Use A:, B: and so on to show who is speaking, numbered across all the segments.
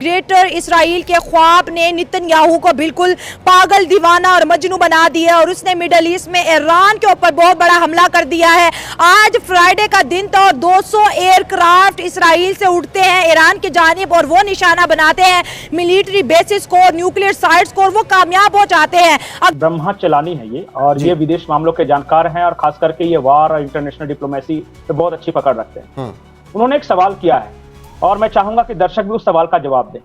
A: Greater Israel के ख्वाब ने नेतन्याहू को बिल्कुल पागल, दीवाना और मजनू बना दिया और उसने मिडल ईस्ट में ईरान के ऊपर बहुत बड़ा हमला कर दिया है। आज फ्राइडे का दिन था और 200 एयरक्राफ्ट इसराइल से उड़ते हैं ईरान की जानिब और वो निशाना बनाते हैं मिलिट्री बेसिस को, न्यूक्लियर साइट्स को, और वो कामयाब हो जाते हैं।
B: अब ब्रह्मा चलानी है ये, और ये विदेश मामलों के जानकार हैं और खास करके ये वार और इंटरनेशनल डिप्लोमेसी पे बहुत अच्छी पकड़ रखते हैं। उन्होंने एक सवाल किया है और मैं चाहूंगा कि दर्शक भी उस सवाल का जवाब दें।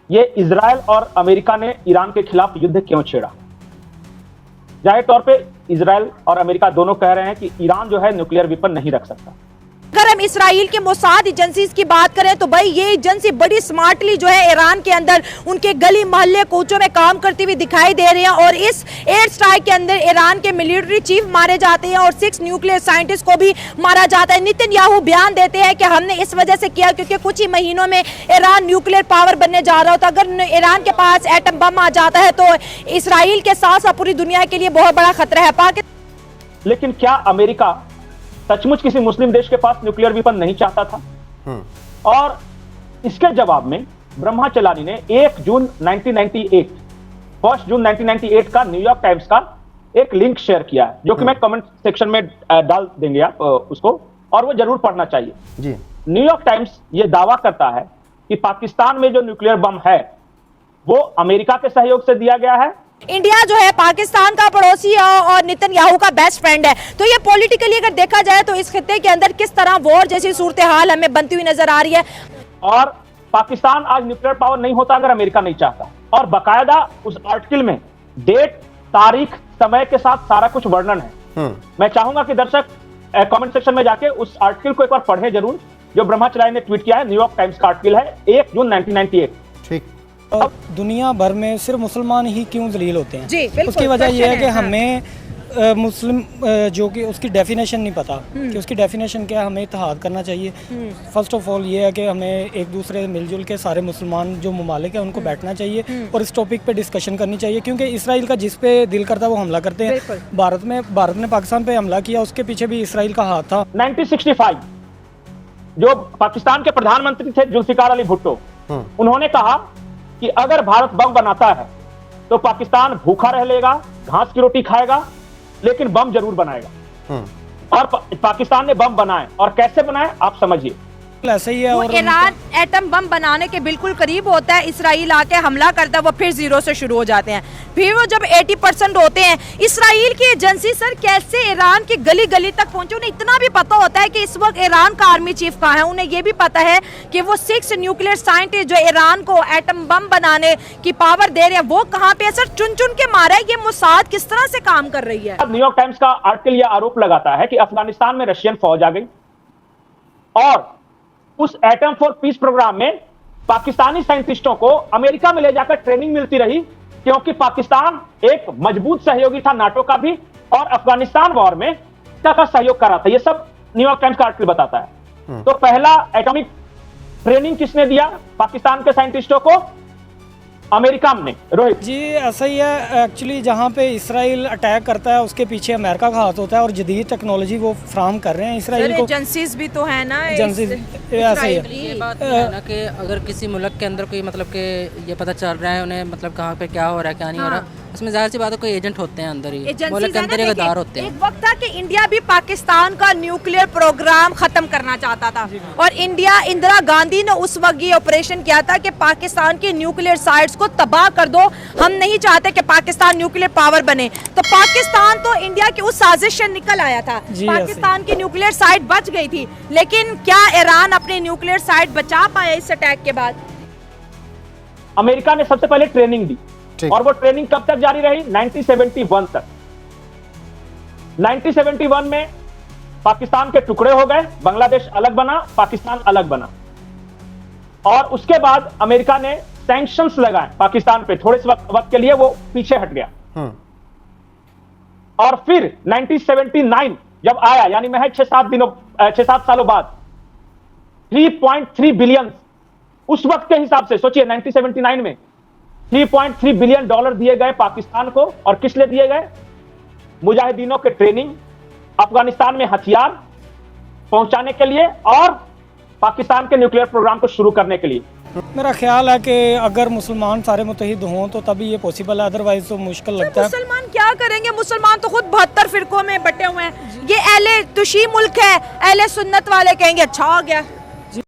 B: ये इजराइल और अमेरिका ने ईरान के खिलाफ युद्ध क्यों छेड़ा? जाहिर तौर पे इजराइल और अमेरिका दोनों कह रहे हैं कि ईरान जो है न्यूक्लियर वेपन नहीं रख सकता।
A: अगर हम इसराइल के मोसाद एजेंसीज की बात करें तो भाई ये एजेंसी बड़ी स्मार्टली जो है ईरान के अंदर उनके गली मोहल्ले कोचों में काम करती हुई दिखाई दे रही हैं और इस एयर स्ट्राइक के अंदर ईरान के मिलिट्री चीफ मारे जाते हैं और 6 न्यूक्लियर साइंटिस्ट को भी मारा जाता है। नेतन्याहू बयान देते हैं कि हमने इस वजह से किया क्योंकि कुछ ही महीनों में ईरान न्यूक्लियर पावर बनने जा रहा होता। अगर ईरान के पास एटम बम आ जाता है तो इसराइल के साथ साथ पूरी दुनिया के लिए बहुत बड़ा खतरा है।
B: लेकिन क्या अमेरिका सचमुच किसी मुस्लिम देश के पास न्यूक्लियर वेपन नहीं चाहता था? और इसके जवाब में ब्रह्मा चलानी ने 1 जून 1998 का न्यूयॉर्क टाइम्स का एक लिंक शेयर किया है, जो कि मैं कमेंट सेक्शन में डाल देंगे आप उसको, और वो जरूर पढ़ना चाहिए जी। न्यूयॉर्क टाइम्स ये दावा करता है कि पाकिस्तान में जो न्यूक्लियर बम है वो अमेरिका के सहयोग से दिया गया है।
A: इंडिया जो है पाकिस्तान का पड़ोसी है और नेतन्याहू का बेस्ट फ्रेंड है, तो ये पॉलिटिकली अगर देखा जाए तो इस खित्ते के अंदर किस तरह वॉर जैसी सूरत हाल हमें बनती हुई नजर आ रही है।
B: और पाकिस्तान आज न्यूक्लियर पावर नहीं होता अगर अमेरिका नहीं चाहता, और बाकायदा उस आर्टिकल में डेट, तारीख, समय के साथ सारा कुछ वर्णन है। मैं चाहूंगा कि दर्शक कमेंट सेक्शन में जाके उस आर्टिकल को एक बार पढ़ें जरूर, जो ब्रह्मा चलानी ने ट्वीट किया है। न्यूयॉर्क टाइम्स का आर्टिकल है 1 जून 1998। ठीक।
C: अब दुनिया भर में सिर्फ मुसलमान ही क्यों जलील होते हैं?
A: जी,
C: उसकी वजह यह है कि हमें मुस्लिम जो कि उसकी डेफिनेशन नहीं पता कि उसकी डेफिनेशन क्या है। हमें इत्तेहाद करना चाहिए। फर्स्ट ऑफ ऑल ये है कि हमें एक दूसरे मिलजुल के सारे मुसलमान जो ममालिक हैं उनको बैठना चाहिए और इस टॉपिक पे डिस्कशन करनी चाहिए, क्योंकि इसराइल का जिस पे दिल करता है वो हमला करते हैं। भारत ने पाकिस्तान पे हमला किया, उसके पीछे भी इसराइल का हाथ था।
B: 1965 जो पाकिस्तान के प्रधानमंत्री थे जुल्फिकार अली भुट्टो, उन्होंने कहा कि अगर भारत बम बनाता है तो पाकिस्तान भूखा रह लेगा, घास की रोटी खाएगा, लेकिन बम जरूर बनाएगा। और पाकिस्तान ने बम बनाए, और कैसे बनाए आप समझिए।
C: ऐसे ही है।
A: वो ईरान एटम बम बनाने के बिल्कुल करीब होता है, इसराइल आके हमला करता है, वो फिर 0 से शुरू हो जाते हैं। फिर वो जब 80% होते हैं, इसराइल की एजेंसी सर कैसे ईरान की गली गली तक पहुंचे? उन्हें इतना भी पता होता है कि इस वक्त ईरान का आर्मी चीफ कहाँ है। उन्हें ये भी पता है कि वो 6 न्यूक्लियर साइंटिस्ट जो ईरान को एटम बम बनाने की पावर दे रहे हैं वो कहाँ पे है? सर चुन चुन के मारा है। ये मोसाद किस तरह से काम कर रही है?
B: न्यूयॉर्क टाइम्स का आर्टिकल यह आरोप लगाता है कि अफगानिस्तान में रशियन फौज आ गई और उस एटम फॉर पीस प्रोग्राम में पाकिस्तानी साइंटिस्टों को अमेरिका में ले जाकर ट्रेनिंग मिलती रही, क्योंकि पाकिस्तान एक मजबूत सहयोगी था नाटो का भी, और अफगानिस्तान वॉर में का सहयोग कर रहा था। ये सब न्यूयॉर्क टाइम्स का आर्टिकल बताता है। तो पहला एटॉमिक ट्रेनिंग किसने दिया पाकिस्तान के साइंटिस्टों को? अमेरिका में। रोहित
C: जी ऐसा ही है एक्चुअली, जहाँ पे इसराइल अटैक करता है उसके पीछे अमेरिका का हाथ होता है और जदीद टेक्नोलॉजी वो फ्राहम कर रहे हैं इसराइल को।
A: एजेंसीज भी तो है ना,
C: एजेंसीज ऐसे ही है।
D: ये बात है ना कि अगर किसी मुल्क के अंदर कोई मतलब कि ये पता चल रहा है उन्हें मतलब कहाँ पे क्या हो रहा है क्या नहीं हो रहा, उसमें जाहिर सी बात है कोई एजेंट होते हैं अंदर ही, मुल्क के अंदर ही गद्दार होते हैं।
A: एक वक्त था कि इंडिया भी पाकिस्तान का न्यूक्लियर प्रोग्राम खत्म करना चाहता था और इंदिरा गांधी ने उस वक्त ये ऑपरेशन किया था कि पाकिस्तान की न्यूक्लियर साइट्स को तबाह कर दो, हम नहीं चाहते कि पाकिस्तान न्यूक्लियर पावर बने। तो पाकिस्तान तो इंडिया की उस साजिश से निकल आया था, पाकिस्तान की न्यूक्लियर साइट बच गई थी, लेकिन क्या ईरान अपनी न्यूक्लियर साइट बचा पाया इस अटैक के बाद?
B: अमेरिका ने सबसे पहले ट्रेनिंग दी, और वो ट्रेनिंग कब तक जारी रही? 1971 तक। 1971 में पाकिस्तान के टुकड़े हो गए, बांग्लादेश अलग बना, पाकिस्तान अलग बना, और उसके बाद अमेरिका ने सैंक्शंस लगाए पाकिस्तान पे। थोड़े से वक्त के लिए वो पीछे हट गया, और फिर 1979 जब आया, यानी महज 6-7 सालों बाद 3.3 बिलियन, उस वक्त के हिसाब से सोचिए 1979 में 3.3 बिलियन डॉलर दिए गए पाकिस्तान को। और किस लिए दिए गए? मुजाहिदीनों के ट्रेनिंग, अफगानिस्तान में हथियार पहुंचाने के लिए और पाकिस्तान के न्यूक्लियर प्रोग्राम को शुरू करने के लिए।
C: मेरा ख्याल है कि अगर मुसलमान सारे मुत्तहिद हों तो तभी ये पॉसिबल है, अदरवाइज तो मुश्किल लगता है।
A: मुसलमान क्या करेंगे? मुसलमान तो खुद 72 फिरकों में बटे हुए हैं। ये अहले तुशी मुल्क है, अहले सुन्नत वाले कहेंगे अच्छा हो गया।